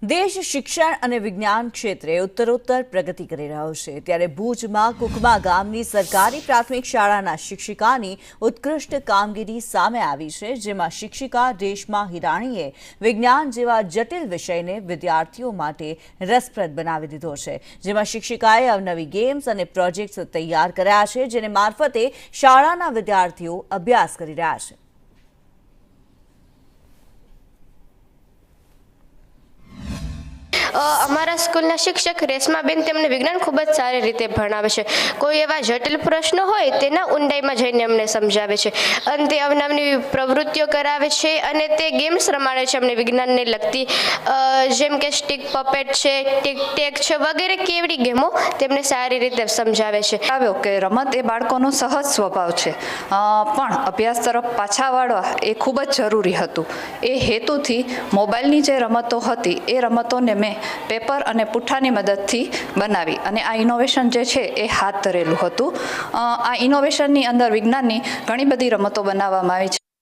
દેશ શિક્ષણ અને વિજ્ઞાન ક્ષેત્રે ઉત્તરોત્તર પ્રગતિ કરી રહ્યો છે ત્યારે ભુજમાં કુકમા ગામની સરકારી પ્રાથમિક શાળાના શિક્ષિકાની ઉત્કૃષ્ટ કામગીરી સામે આવી છે, જેમાં શિક્ષિકા રેશમા હિરાણીએ વિજ્ઞાન જેવા જટિલ વિષયને વિદ્યાર્થીઓ માટે રસપ્રદ બનાવી દીધો છે, જેમાં શિક્ષિકાએ અવનવી ગેમ્સ અને પ્રોજેક્ટ્સ તૈયાર કર્યા છે, જેને મારફતે શાળાના વિદ્યાર્થીઓ અભ્યાસ કરી રહ્યા છે। અમારા સ્કૂલના શિક્ષક રેશમાબેન તેમને વિજ્ઞાન ખૂબ જ સારી રીતે ભણાવે છે। કોઈ એવા જટિલ પ્રશ્નો હોય તેના ઊંડાઈમાં જઈને અમને સમજાવે છે અને તે અવનવી પ્રવૃત્તિઓ કરાવે છે અને તે ગેમ્સ રમાડે છે અમને વિજ્ઞાનને લગતી, જેમ કે સ્ટીક પપેટ છે, ટીક ટેક છે વગેરે કેવડી ગેમો તેમને સારી રીતે સમજાવે છે। આવ્યો કે રમત એ બાળકોનો સહજ સ્વભાવ છે, પણ અભ્યાસ તરફ પાછા વાળવા એ ખૂબ જ જરૂરી હતું। એ હેતુથી મોબાઈલની જે રમતો હતી એ રમતોને મેં પેપર અને પુઠ્ઠાની મદદથી બનાવી અને આ ઇનોવેશન જે છે એ હાથ ધરેલું હતું। આ ઇનોવેશનની અંદર વિજ્ઞાનની ઘણી બધી રમતો બનાવવામાં આવી છે।